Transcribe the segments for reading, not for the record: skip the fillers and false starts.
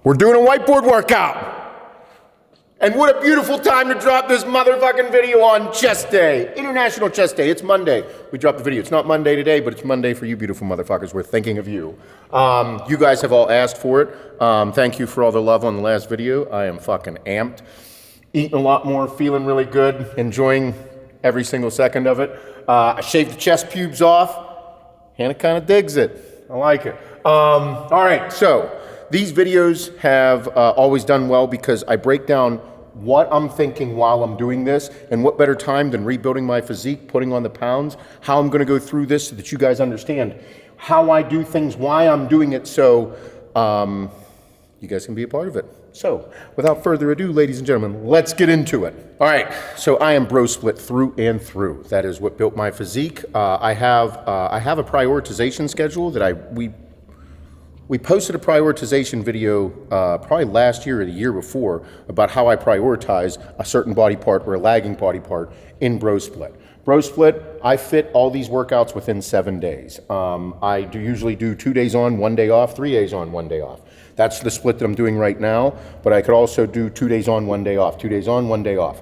We're doing a whiteboard workout. And what a beautiful time to drop this motherfucking video on chest day. International chest day. It's Monday. We dropped the video. It's not Monday today, but it's Monday for you beautiful motherfuckers. We're thinking of you. You guys have all asked for it. Thank you for all the love on the last video. I am fucking amped. Eating a lot more, feeling really good, enjoying every single second of it. I shaved the chest pubes off. Hannah kind of digs it. I like it. All right, so these videos have always done well because I break down what I'm thinking while I'm doing this, and what better time than rebuilding my physique, putting on the pounds, how I'm gonna go through this so that you guys understand how I do things, why I'm doing it, so you guys can be a part of it. So, without further ado, ladies and gentlemen, let's get into it. All right, so I am bro split through and through. That is what built my physique. I have a prioritization schedule that we posted a prioritization video probably last year or the year before about how I prioritize a certain body part or a lagging body part in bro split. Bro split, I fit all these workouts within 7 days. I usually do 2 days on, 1 day off, 3 days on, 1 day off. That's the split that I'm doing right now, but I could also do 2 days on, 1 day off, 2 days on, 1 day off,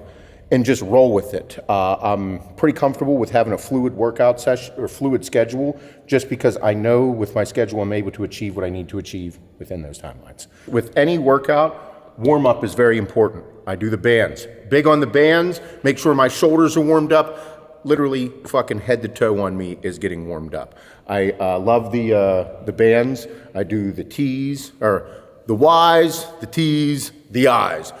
and just roll with it. I'm pretty comfortable with having a fluid workout session or fluid schedule, just because I know with my schedule I'm able to achieve what I need to achieve within those timelines. With any workout, warm-up is very important. I do the bands. Big on the bands, make sure my shoulders are warmed up. Literally fucking head to toe on me is getting warmed up. I love the bands. I do the T's, or the Y's, the T's, the I's.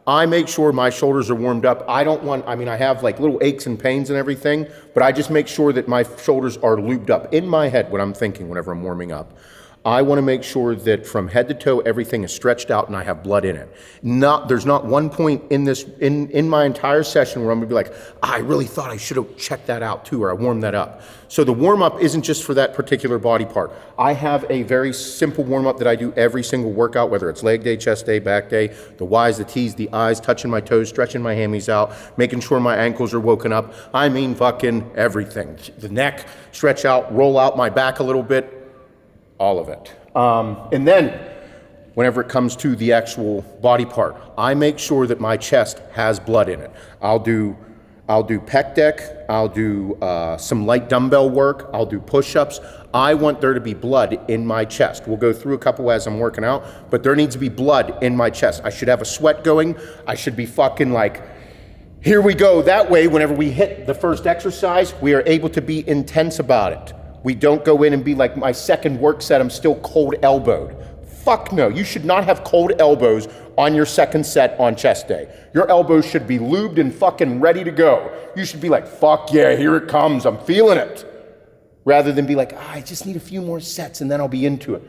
I make sure my shoulders are warmed up. I have like little aches and pains and everything, but I just make sure that my shoulders are lubed up. In my head, what I'm thinking whenever I'm warming up, I want to make sure that from head to toe, everything is stretched out and I have blood in it. There's not one point in my entire session where I'm gonna be like, I really thought I should have checked that out too, or I warmed that up. So the warm up isn't just for that particular body part. I have a very simple warm up that I do every single workout, whether it's leg day, chest day, back day, the Y's, the T's, the I's, touching my toes, stretching my hammies out, making sure my ankles are woken up. I mean fucking everything. The neck, stretch out, roll out my back a little bit, all of it. And then, whenever it comes to the actual body part, I make sure that my chest has blood in it. I'll do Peck Deck, I'll do some light dumbbell work, I'll do push-ups. I want there to be blood in my chest. We'll go through a couple as I'm working out, but there needs to be blood in my chest. I should have a sweat going. I should be fucking like, here we go. That way, whenever we hit the first exercise, we are able to be intense about it. We don't go in and be like, my second work set, I'm still cold elbowed. Fuck no, you should not have cold elbows on your second set on chest day. Your elbows should be lubed and fucking ready to go. You should be like, fuck yeah, here it comes, I'm feeling it. Rather than be like, I just need a few more sets and then I'll be into it.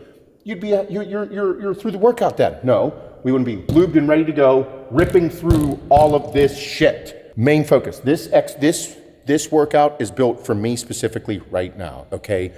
You're through the workout then. No, we wouldn't be lubed and ready to go, ripping through all of this shit. Main focus, this workout is built for me specifically right now, okay?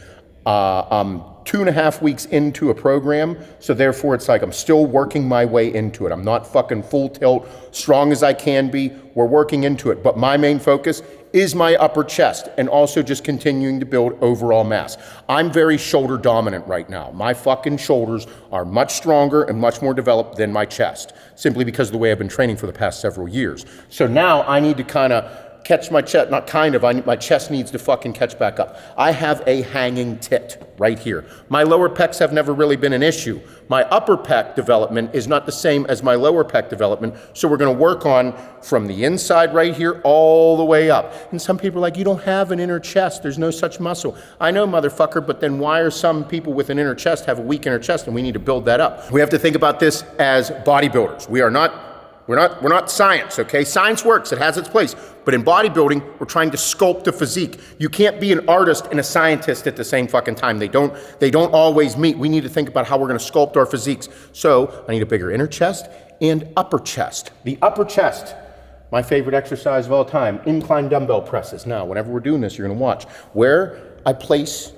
I'm 2.5 weeks into a program, so therefore it's like I'm still working my way into it. I'm not fucking full tilt, strong as I can be. We're working into it, but my main focus is my upper chest and also just continuing to build overall mass. I'm very shoulder dominant right now. My fucking shoulders are much stronger and much more developed than my chest, simply because of the way I've been training for the past several years. So now I need to kind of catch my chest, my chest needs to fucking catch back up. I have a hanging tit right here. My lower pecs have never really been an issue. My upper pec development is not the same as my lower pec development, so we're gonna work on from the inside right here all the way up. And some people are like, you don't have an inner chest, there's no such muscle. I know, motherfucker, but then why are some people with an inner chest have a weak inner chest, and we need to build that up? We have to think about this as bodybuilders. We're not science, okay? Science works, it has its place. But in bodybuilding, we're trying to sculpt a physique. You can't be an artist and a scientist at the same fucking time. They don't always meet. We need to think about how we're gonna sculpt our physiques. So I need a bigger inner chest and upper chest. The upper chest, my favorite exercise of all time, incline dumbbell presses. Now, whenever we're doing this, you're gonna watch where I place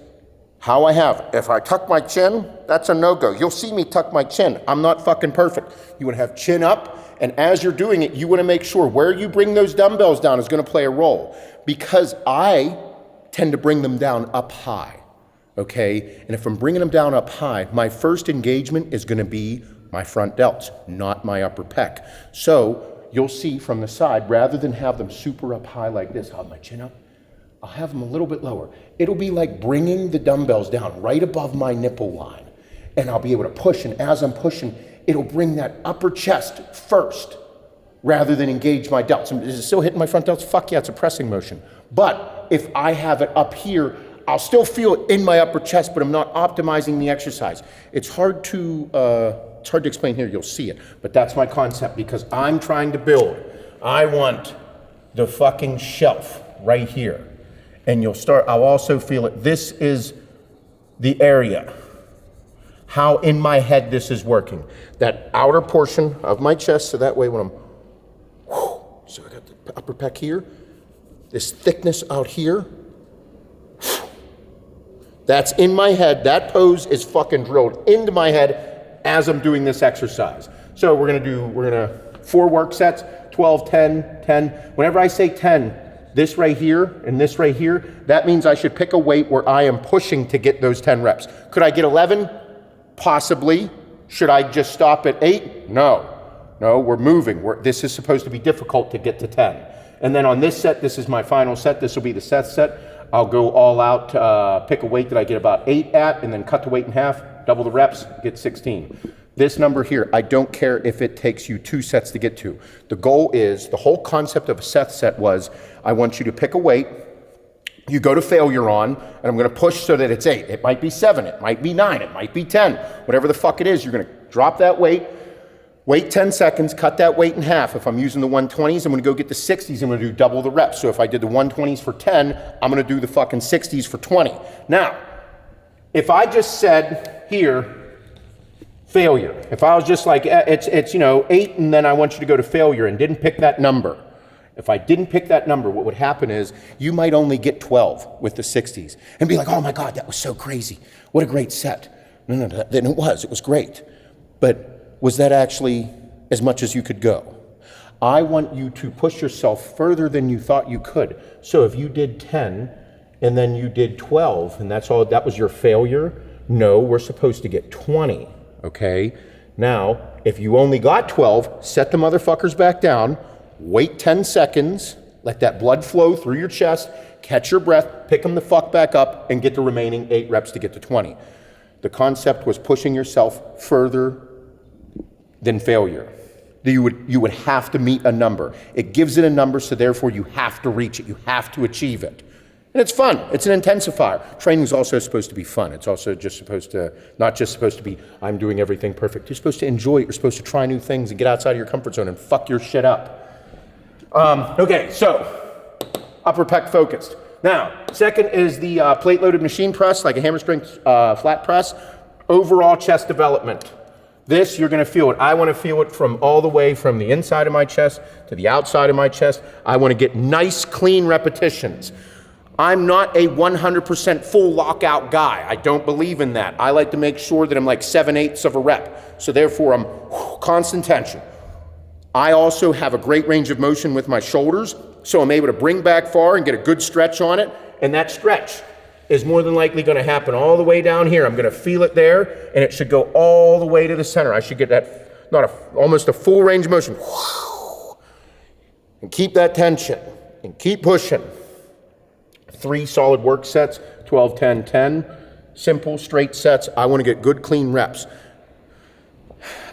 how I have. If I tuck my chin, that's a no-go. You'll see me tuck my chin. I'm not fucking perfect. You wanna have chin up, and as you're doing it, you wanna make sure where you bring those dumbbells down is gonna play a role, because I tend to bring them down up high, okay? And if I'm bringing them down up high, my first engagement is gonna be my front delts, not my upper pec. So you'll see from the side, rather than have them super up high like this, I'll have my chin up, I'll have them a little bit lower. It'll be like bringing the dumbbells down right above my nipple line, and I'll be able to push, and as I'm pushing, it'll bring that upper chest first, rather than engage my delts. Is it still hitting my front delts? Fuck yeah, it's a pressing motion. But if I have it up here, I'll still feel it in my upper chest, but I'm not optimizing the exercise. It's hard to explain here, you'll see it. But that's my concept, because I'm trying to build. I want the fucking shelf right here. And I'll also feel it. This is the area. How in my head this is working. That outer portion of my chest, so that way when I'm, so I got the upper pec here, this thickness out here, that's in my head. That pose is fucking drilled into my head as I'm doing this exercise. So we're gonna 4 work sets, 12, 10, 10. Whenever I say 10, this right here and this right here, that means I should pick a weight where I am pushing to get those 10 reps. Could I get 11? Possibly. Should I just stop at 8? No, we're moving. This is supposed to be difficult to get to 10. And then on this set, this is my final set. This will be the Seth set. I'll go all out, pick a weight that I get about 8 at, and then cut the weight in half, double the reps, get 16. This number here, I don't care if it takes you 2 sets to get to. The goal is, the whole concept of a Seth set was, I want you to pick a weight, you go to failure on, and I'm gonna push so that it's 8. It might be 7, it might be 9, it might be 10. Whatever the fuck it is, you're gonna drop that weight, wait 10 seconds, cut that weight in half. If I'm using the 120s, I'm gonna go get the 60s, I'm gonna do double the reps. So if I did the 120s for 10, I'm gonna do the fucking 60s for 20. Now, if I just said here, failure. If I was just like, it's 8 and then I want you to go to failure and didn't pick that number. If I didn't pick that number, what would happen is you might only get 12 with the 60s and be like, oh my God, that was so crazy. What a great set. No, then it was great. But was that actually as much as you could go? I want you to push yourself further than you thought you could. So if you did 10 and then you did 12 and that was your failure, no, we're supposed to get 20. Okay, now, if you only got 12, set the motherfuckers back down, wait 10 seconds, let that blood flow through your chest, catch your breath, pick them the fuck back up, and get the remaining 8 reps to get to 20. The concept was pushing yourself further than failure. You would have to meet a number. It gives it a number, so therefore you have to reach it, you have to achieve it. And it's fun, it's an intensifier. Training is also supposed to be fun. It's also not just supposed to be, I'm doing everything perfect. You're supposed to enjoy it, you're supposed to try new things and get outside of your comfort zone and fuck your shit up. Okay, so, upper pec focused. Now, second is the plate-loaded machine press, like a hammer strength flat press. Overall chest development. This, you're gonna feel it. I wanna feel it from all the way from the inside of my chest to the outside of my chest. I wanna get nice, clean repetitions. I'm not a 100% full lockout guy. I don't believe in that. I like to make sure that I'm like 7/8 of a rep. So therefore I'm constant tension. I also have a great range of motion with my shoulders, so I'm able to bring back far and get a good stretch on it. And that stretch is more than likely gonna happen all the way down here. I'm gonna feel it there, and it should go all the way to the center. I should get that, almost a full range of motion. And keep that tension, and keep pushing. 3 solid work sets, 12, 10, 10. Simple, straight sets. I want to get good, clean reps.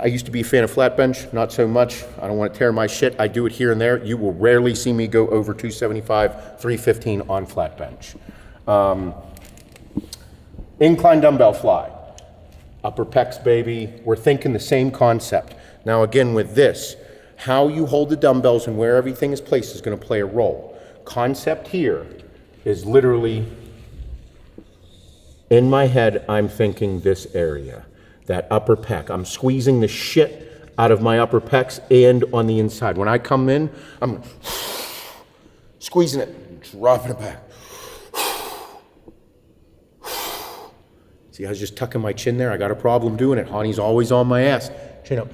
I used to be a fan of flat bench, not so much. I don't want to tear my shit. I do it here and there. You will rarely see me go over 275, 315 on flat bench. Incline dumbbell fly. Upper pecs, baby. We're thinking the same concept. Now again with this, how you hold the dumbbells and where everything is placed is going to play a role. Concept here is literally, in my head, I'm thinking this area, that upper pec. I'm squeezing the shit out of my upper pecs and on the inside. When I come in, I'm squeezing it, dropping it back. See, I was just tucking my chin there. I got a problem doing it. Honey's always on my ass. Chin up.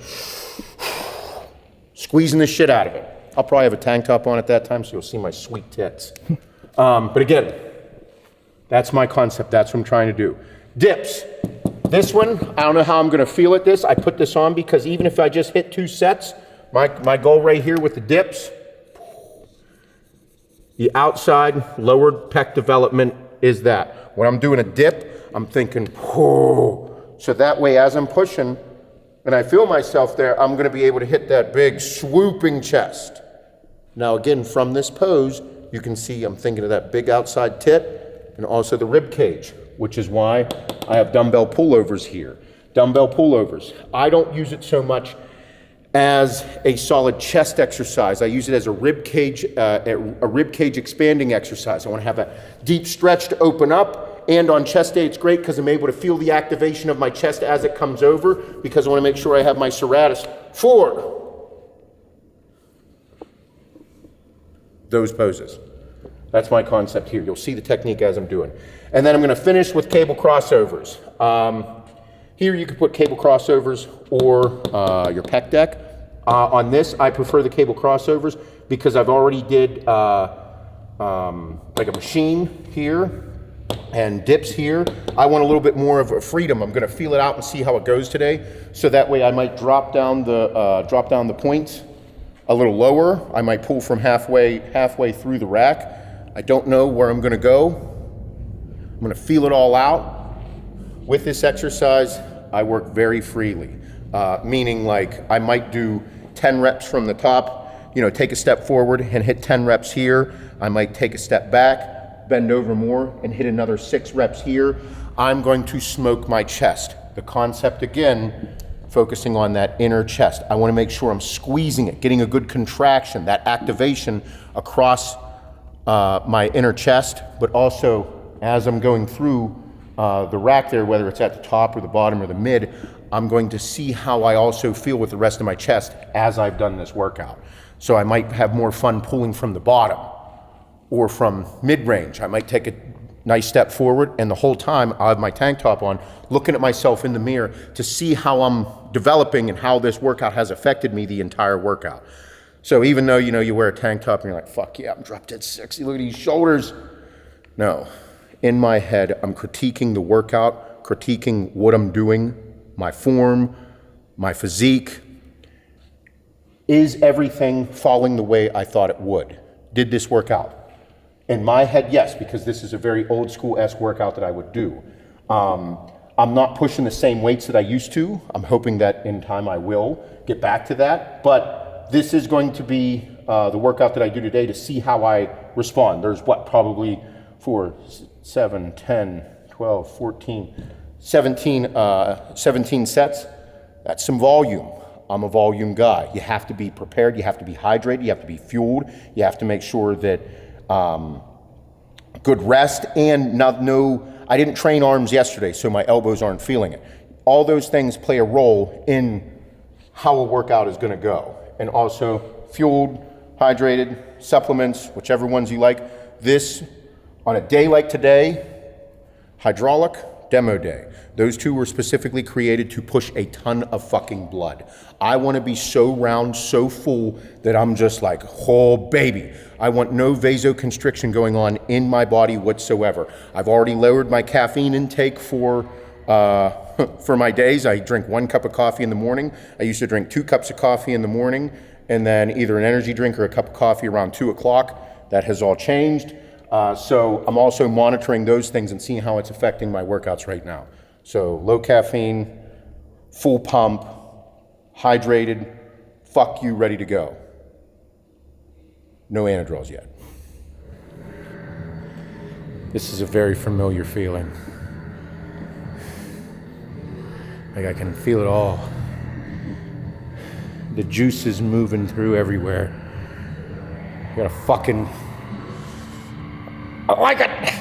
Squeezing the shit out of it. I'll probably have a tank top on at that time, so you'll see my sweet tits. But again, that's my concept. That's what I'm trying to do. Dips. This one, I don't know how I'm gonna feel at this. I put this on because even if I just hit 2 sets, my goal right here with the dips, the outside lowered pec development is that. When I'm doing a dip, I'm thinking, so that way as I'm pushing and I feel myself there, I'm gonna be able to hit that big swooping chest. Now again, from this pose, you can see I'm thinking of that big outside tit and also the rib cage, which is why I have dumbbell pullovers here. Dumbbell pullovers. I don't use it so much as a solid chest exercise. I use it as a rib cage expanding exercise. I want to have a deep stretch to open up, and on chest day it's great because I'm able to feel the activation of my chest as it comes over, because I want to make sure I have my serratus forward. Those poses. That's my concept here. You'll see the technique as I'm doing. And then I'm going to finish with cable crossovers. Here you can put cable crossovers or your Peck Deck. On this, I prefer the cable crossovers because I've already did like a machine here and dips here. I want a little bit more of a freedom. I'm going to feel it out and see how it goes today. So that way I might drop down the points a little lower. I might pull from halfway through the rack. I don't know where I'm going to go. I'm going to feel it all out. With this exercise, I work very freely, meaning like I might do 10 reps from the top, take a step forward and hit 10 reps here. I might take a step back, bend over more and hit another 6 reps here. I'm going to smoke my chest. The concept again, focusing on that inner chest. I want to make sure I'm squeezing it, getting a good contraction, that activation across my inner chest, but also as I'm going through the rack there, whether it's at the top or the bottom or the mid, I'm going to see how I also feel with the rest of my chest as I've done this workout. So I might have more fun pulling from the bottom or from mid-range. I might take a nice step forward, and the whole time I have my tank top on, looking at myself in the mirror to see how I'm developing and how this workout has affected me the entire workout. So even though you wear a tank top and you're like, fuck yeah, I'm drop dead sexy, look at these shoulders. No, in my head, I'm critiquing the workout, critiquing what I'm doing, my form, my physique. Is everything falling the way I thought it would? Did this work out? In my head, yes, because this is a very old school-esque workout that I would do. I'm not pushing the same weights that I used to. I'm hoping that in time I will get back to that, but this is going to be the workout that I do today to see how I respond. There's probably 4, 7, 10, 12, 14, 17 sets. That's some volume. I'm a volume guy. You have to be prepared. You have to be hydrated. You have to be fueled. You have to make sure that good rest and I didn't train arms yesterday, so my elbows aren't feeling it. All those things play a role in how a workout is going to go. And also fueled, hydrated, supplements, whichever ones you like. This, on a day like today, hydraulic, demo day. Those two were specifically created to push a ton of fucking blood. I want to be so round, so full that I'm just like, oh baby. I want no vasoconstriction going on in my body whatsoever. I've already lowered my caffeine intake for my days. I drink 1 cup of coffee in the morning. I used to drink 2 cups of coffee in the morning and then either an energy drink or a cup of coffee around 2 o'clock. That has all changed. So I'm also monitoring those things and seeing how it's affecting my workouts right now. So low caffeine, full pump, hydrated, fuck you, ready to go. No anadrols yet. This is a very familiar feeling. Like I can feel it all. The juice is moving through everywhere. You gotta fucking... I like it!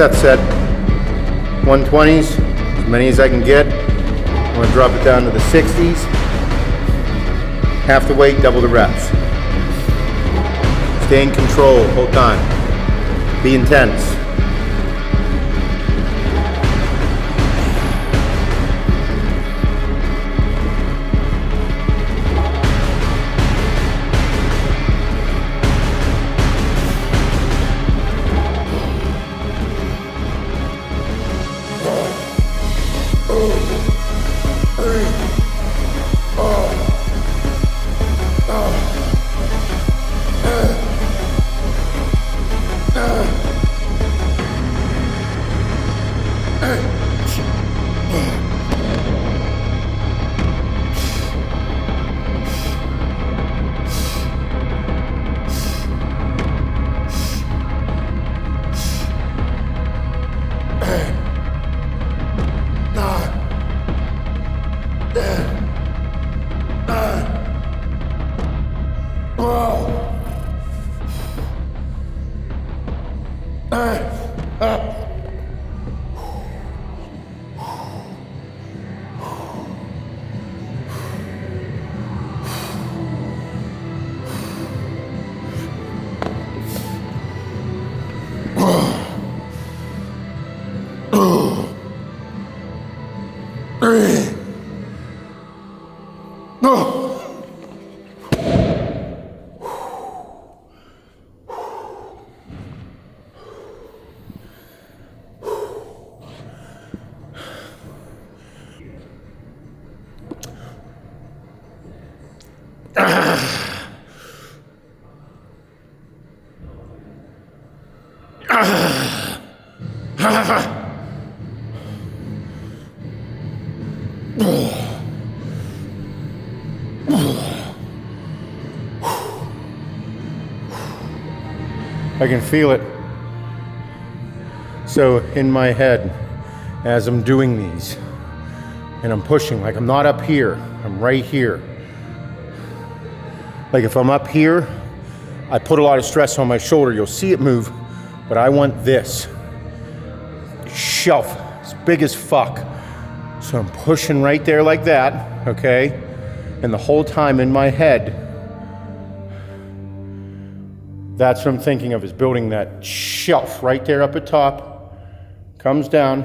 Seth said, 120s, as many as I can get. I'm gonna drop it down to the 60s. Half the weight, double the reps. Stay in control, whole time. Be intense. I can feel it. So in my head, as I'm doing these, and I'm pushing, like I'm not up here, I'm right here. Like if I'm up here, I put a lot of stress on my shoulder, you'll see it move, but I want this shelf, as big as fuck. So I'm pushing right there like that, okay? And the whole time in my head, that's what I'm thinking of, is building that shelf right there up at top, comes down,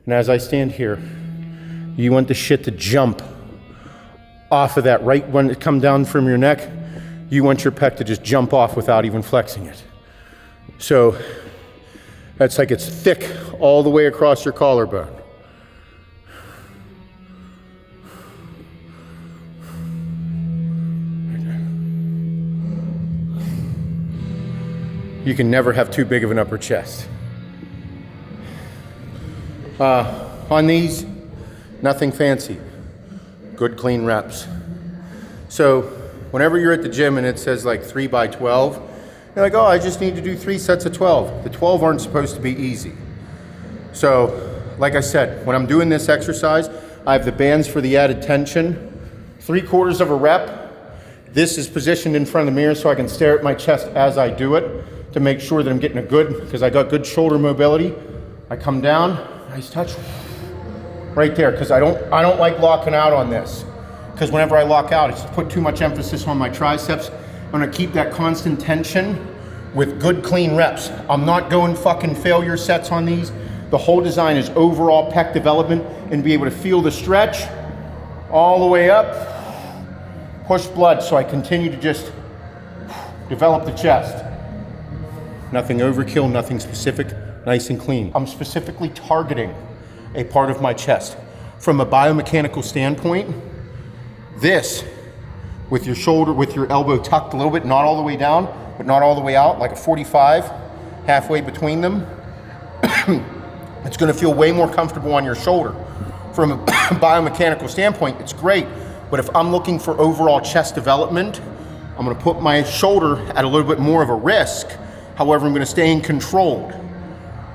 and as I stand here, you want the shit to jump off of that right when it comes down from your neck. You want your pec to just jump off without even flexing it. So that's like it's thick all the way across your collarbone. You can never have too big of an upper chest. On these, nothing fancy. Good clean reps. So whenever you're at the gym and it says like 3 by 12, you're like, oh, I just need to do 3 sets of 12. The 12 aren't supposed to be easy. So like I said, when I'm doing this exercise, I have the bands for the added tension, 3/4 of a rep. This is positioned in front of the mirror so I can stare at my chest as I do it, to make sure that I'm getting a good, because I got good shoulder mobility. I come down, nice touch, right there, because I don't like locking out on this, because whenever I lock out, it's put too much emphasis on my triceps. I'm gonna keep that constant tension with good clean reps. I'm not going fucking failure sets on these. The whole design is overall pec development and be able to feel the stretch all the way up, push blood, so I continue to just develop the chest. Nothing overkill, nothing specific, nice and clean. I'm specifically targeting a part of my chest. From a biomechanical standpoint, this, with your shoulder, with your elbow tucked a little bit, not all the way down, but not all the way out, like a 45, halfway between them, it's gonna feel way more comfortable on your shoulder. From a biomechanical standpoint, it's great, but if I'm looking for overall chest development, I'm gonna put my shoulder at a little bit more of a risk. However, I'm gonna stay in control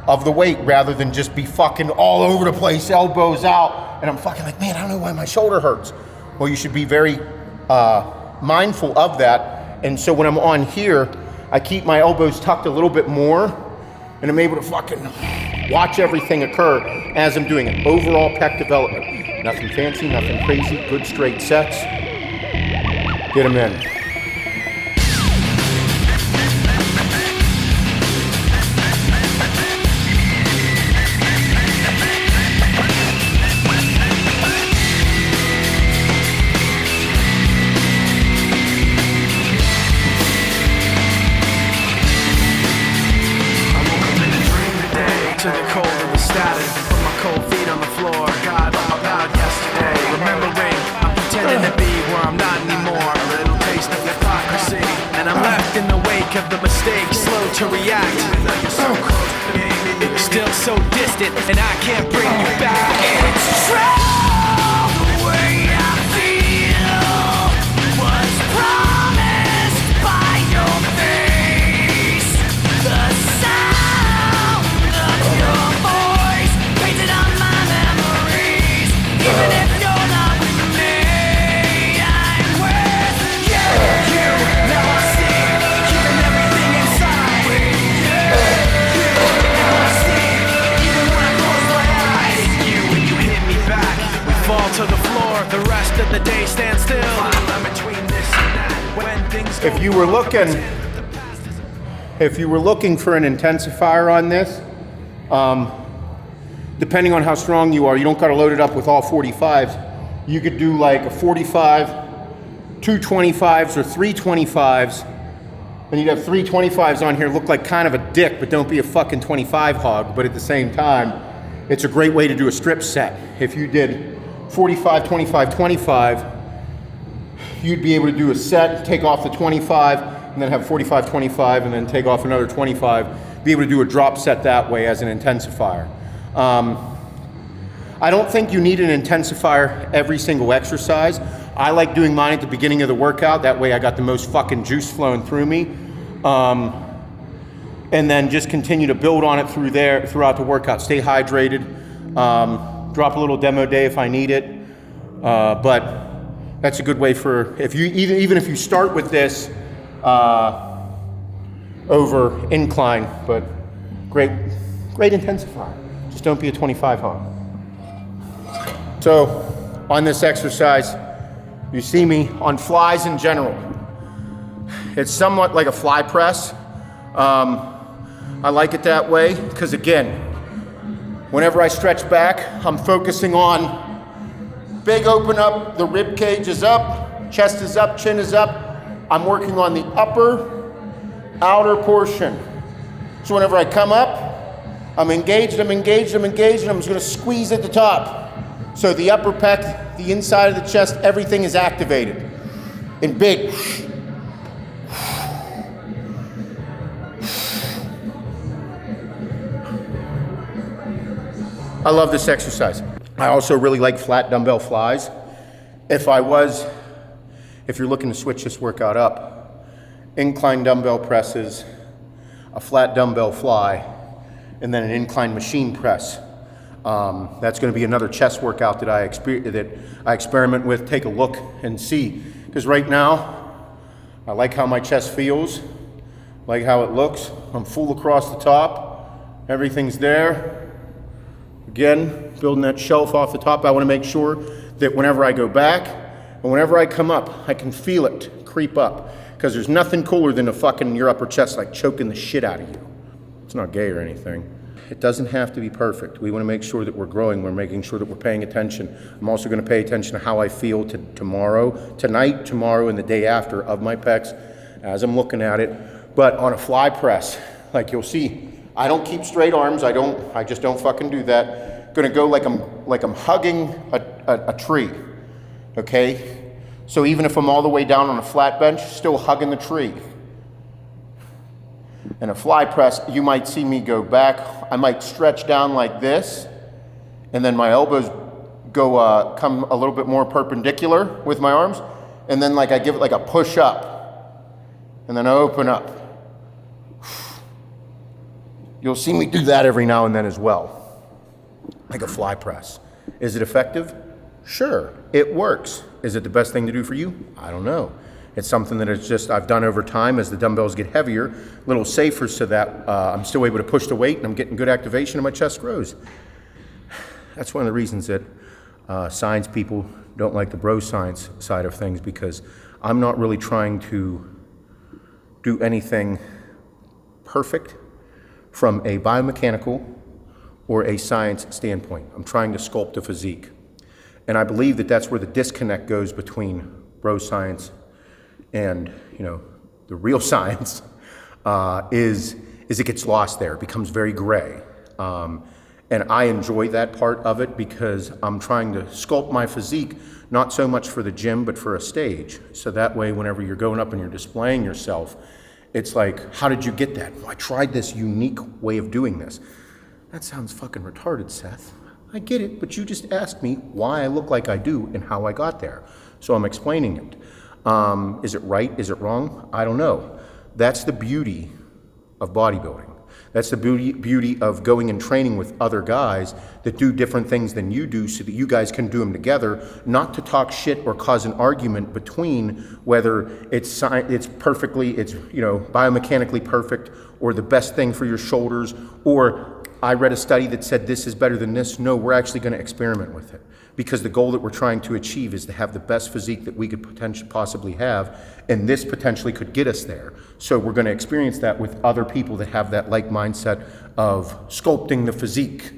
of the weight rather than just be fucking all over the place, elbows out, and I'm fucking like, man, I don't know why my shoulder hurts. Well, you should be very mindful of that. And so when I'm on here, I keep my elbows tucked a little bit more And I'm able to fucking watch everything occur as I'm doing it. Overall pec development. Nothing fancy, nothing crazy, good straight sets. Get them in. To the cold of the static, put my cold feet on the floor. God, I'm out yesterday. Remembering, I'm pretending to be where I'm not anymore. A little taste of hypocrisy, and I'm left in the wake of the mistake, slow to react. Still so distant, and I can't bring you back. It's true, the way I feel was promised by your face. The sound of your voice painted on my memories. Even if you're not with me, I'm with you. Now I see, keeping everything inside. You, now I see, even when I close my eyes. You, when you hit me back, we fall to the floor. The rest of the day stands still. I'm between this and that. When things go If you were looking for an intensifier on this, depending on how strong you are, you don't got to load it up with all 45s. You could do like a 45, two 25s, or three 25s, and you'd have three 25s on here, look like kind of a dick, but don't be a fucking 25 hog. But at the same time, it's a great way to do a strip set. If you did 45, 25, 25, you'd be able to do a set, take off the 25, and then have 45, 25, and then take off another 25. Be able to do a drop set that way as an intensifier. I don't think you need an intensifier every single exercise. I like doing mine at the beginning of the workout. That way I got the most fucking juice flowing through me. And then just continue to build on it throughout the workout. Stay hydrated. Drop a little demo day if I need it. But that's a good way for, if you even if you start with this over incline, but great intensifier. Just don't be a 25 hog. So on this exercise, you see me on flies in general. It's somewhat like a fly press. I like it that way because, again, whenever I stretch back, I'm focusing on big open up, the rib cage is up, chest is up, chin is up. I'm working on the upper outer portion. So whenever I come up, I'm engaged, and I'm just gonna squeeze at the top. So the upper pec, the inside of the chest, everything is activated in big. I love this exercise. I also really like flat dumbbell flies. If you're looking to switch this workout up, incline dumbbell presses, a flat dumbbell fly, and then an incline machine press. That's going to be another chest workout that I experiment with. Take a look and see. Because right now, I like how my chest feels, like how it looks. I'm full across the top. Everything's there. Again, building that shelf off the top. I want to make sure that whenever I go back and whenever I come up, I can feel it creep up. Because there's nothing cooler than your upper chest like choking the shit out of you. It's not gay or anything. It doesn't have to be perfect. We want to make sure that we're growing. We're making sure that we're paying attention. I'm also going to pay attention to how I feel tonight, tomorrow, and the day after of my pecs as I'm looking at it. But on a fly press, like you'll see, I don't keep straight arms. I just don't fucking do that. Gonna go like I'm hugging a tree, okay? So even if I'm all the way down on a flat bench, still hugging the tree. In a fly press, you might see me go back. I might stretch down like this, and then my elbows go come a little bit more perpendicular with my arms, and then like I give it like a push up, and then I open up. You'll see me do that every now and then as well, like a fly press. Is it effective? Sure, it works. Is it the best thing to do for you? I don't know. It's something that it's just I've done over time as the dumbbells get heavier, a little safer, so that I'm still able to push the weight and I'm getting good activation and my chest grows. That's one of the reasons that science people don't like the bro science side of things, because I'm not really trying to do anything perfect from a biomechanical or a science standpoint. I'm trying to sculpt a physique. And I believe that that's where the disconnect goes between bro science and, you know, the real science, is it gets lost there. It becomes very gray. And I enjoy that part of it because I'm trying to sculpt my physique, not so much for the gym, but for a stage. So that way, whenever you're going up and you're displaying yourself, it's like, how did you get that? Well, I tried this unique way of doing this. That sounds fucking retarded, Seth. I get it, but you just asked me why I look like I do and how I got there. So I'm explaining it. Is it right? Is it wrong? I don't know. That's the beauty of bodybuilding. That's the beauty of going and training with other guys that do different things than you do, so that you guys can do them together, not to talk shit or cause an argument between whether it's perfectly, it's, you know, biomechanically perfect, or the best thing for your shoulders, or I read a study that said this is better than this. No, we're actually going to experiment with it, because the goal that we're trying to achieve is to have the best physique that we could potentially possibly have, and this potentially could get us there. So we're going to experience that with other people that have that like mindset of sculpting the physique.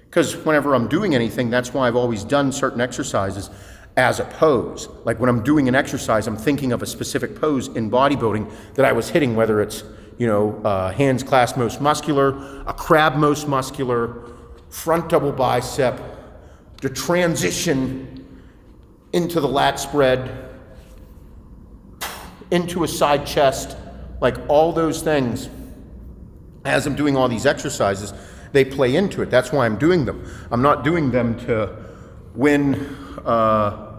Because whenever I'm doing anything, that's why I've always done certain exercises as a pose. Like when I'm doing an exercise, I'm thinking of a specific pose in bodybuilding that I was hitting, whether it's, you know, hands clasped most muscular, a crab most muscular, front double bicep, the transition into the lat spread, into a side chest, like all those things. As I'm doing all these exercises, they play into it. That's why I'm doing them. I'm not doing them to win a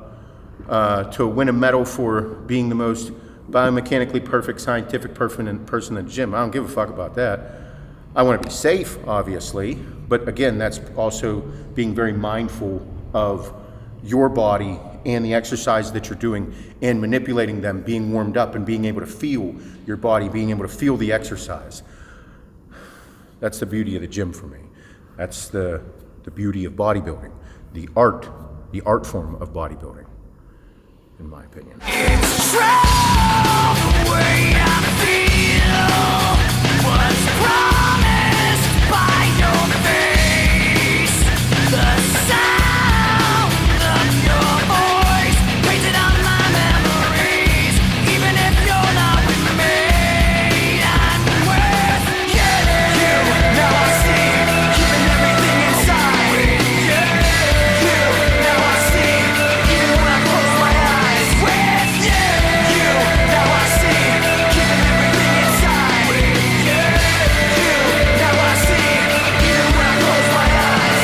medal for being the most biomechanically perfect, scientific person in the gym. I don't give a fuck about that. I want to be safe, obviously, but again, that's also being very mindful of your body and the exercise that you're doing and manipulating them, being warmed up and being able to feel your body, being able to feel the exercise. That's the beauty of the gym for me. That's the beauty of bodybuilding, the art form of bodybuilding, in my opinion. It's true, the way I feel was promised by your face. The sound of your voice painted on my memories. Even if you're not with me, I'm with you. Now I see, keeping everything inside. You, now I see, even when I close my eyes. With you, now I see, keeping everything inside. You, now I see, even when I close my eyes.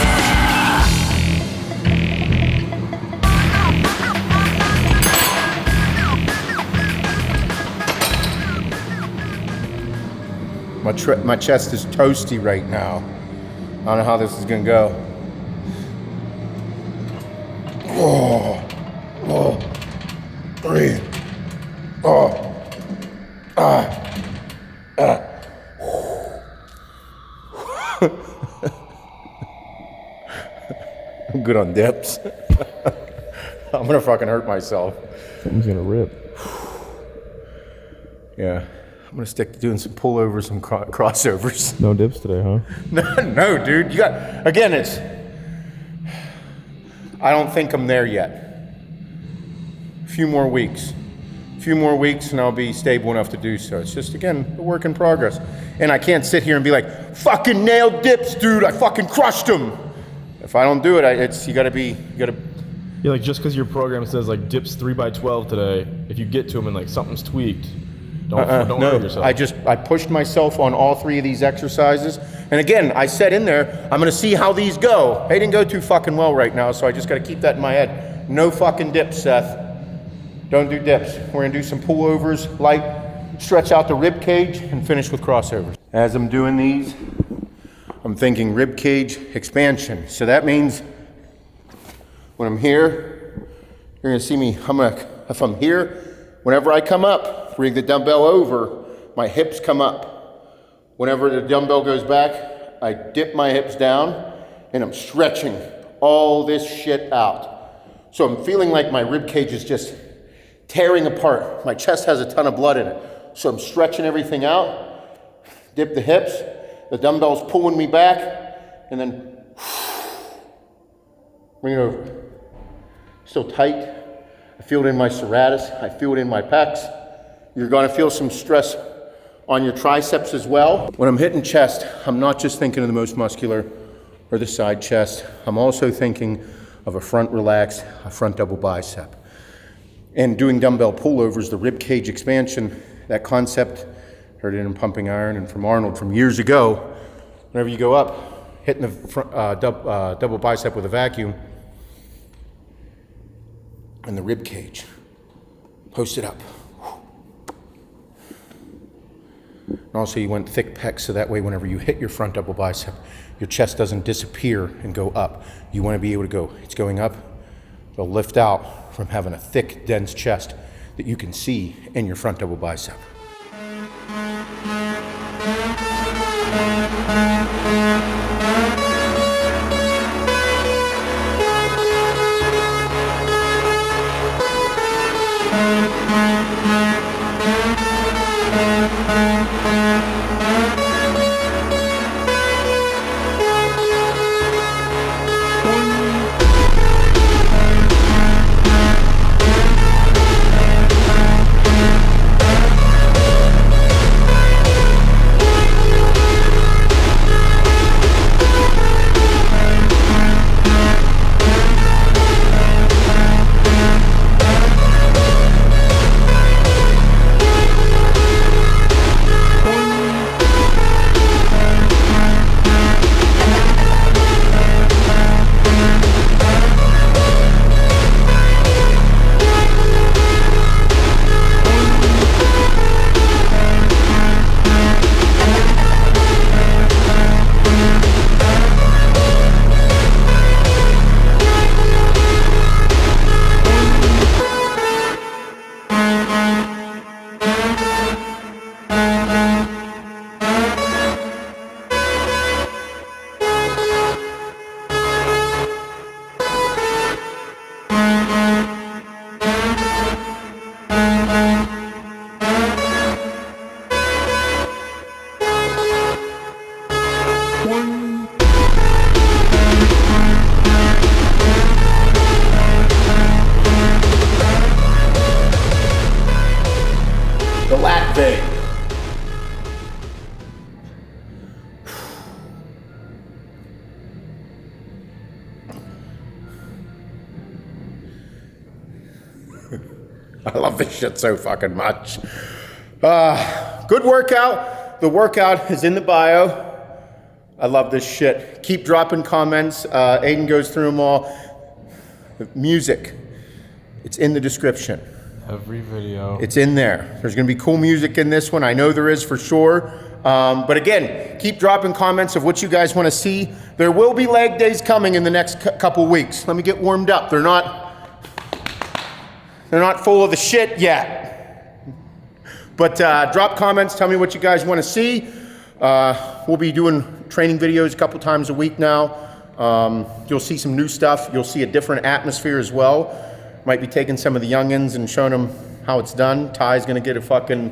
My chest is toasty right now. I don't know how this is gonna go. Oh, breathe. I'm good on dips. I'm gonna fucking hurt myself. Something's gonna rip. Yeah, I'm gonna stick to doing some pullovers and crossovers. No dips today, huh? No, dude. You got, again, I don't think I'm there yet. A few more weeks and I'll be stable enough to do so. It's just, again, a work in progress. And I can't sit here and be like, fucking nailed dips, dude. I fucking crushed them. If I don't do it, you gotta. Yeah, like just because your program says like dips 3x12 today, if you get to them and like something's tweaked, don't hurt yourself. I pushed myself on all three of these exercises. And again, I said in there, I'm gonna see how these go. They didn't go too fucking well right now, so I just gotta keep that in my head. No fucking dips, Seth. Don't do dips. We're gonna do some pullovers, light, stretch out the rib cage, and finish with crossovers. As I'm doing these, I'm thinking rib cage expansion. So that means when I'm here, you're gonna see me, if I'm here, Whenever I come up, bring the dumbbell over, my hips come up. Whenever the dumbbell goes back, I dip my hips down and I'm stretching all this shit out. So I'm feeling like my rib cage is just tearing apart. My chest has a ton of blood in it. So I'm stretching everything out, dip the hips, the dumbbell's pulling me back, and then bring it over. Still tight. I feel it in my serratus. I feel it in my pecs. You're gonna feel some stress on your triceps as well. When I'm hitting chest, I'm not just thinking of the most muscular or the side chest. I'm also thinking of a front relaxed, a front double bicep. And doing dumbbell pullovers, the rib cage expansion, that concept, heard it in Pumping Iron and from Arnold from years ago. Whenever you go up, hitting the front, double bicep with a vacuum, and the rib cage, post it up. And also you want thick pecs, so that way whenever you hit your front double bicep, your chest doesn't disappear and go up. You want to be able to go, it's going up, it'll lift out from having a thick, dense chest that you can see in your front double bicep. The lat vein. I love this shit so fucking much. Good workout. The workout is in the bio. I love this shit. Keep dropping comments. Aiden goes through them all. Music. It's in the description. Every video. It's in there. There's going to be cool music in this one. I know there is for sure. But again, keep dropping comments of what you guys want to see. There will be leg days coming in the next couple weeks. Let me get warmed up. They're not full of the shit yet. But drop comments. Tell me what you guys want to see. We'll be doing training videos a couple times a week now. You'll see some new stuff. You'll see a different atmosphere as well. Might be taking some of the youngins and showing them how it's done. Ty's gonna get gonna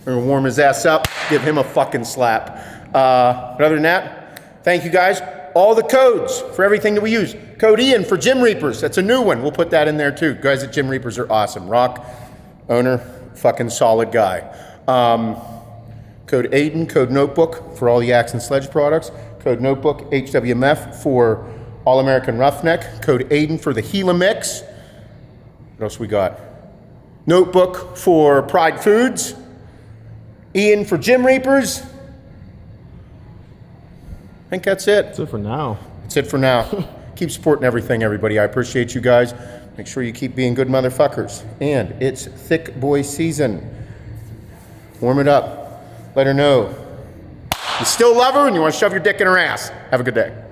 warm his ass up, give him a fucking slap. But other than that, thank you guys. All the codes for everything that we use. Code Ian for Gymreapers, that's a new one. We'll put that in there too. Guys at Gymreapers are awesome. Rock, owner, fucking solid guy. Code Aiden, code Notebook for all the Axe and Sledge products. Code Notebook, HWMF for All American Roughneck. Code Aiden for the Helimix. What else we got? Notebook for Pride Foods. Ian for Gymreapers. I think that's it. That's it for now. That's it for now. Keep supporting everything, everybody. I appreciate you guys. Make sure you keep being good motherfuckers. And it's thick boy season. Warm it up. Let her know you still love her and you want to shove your dick in her ass. Have a good day.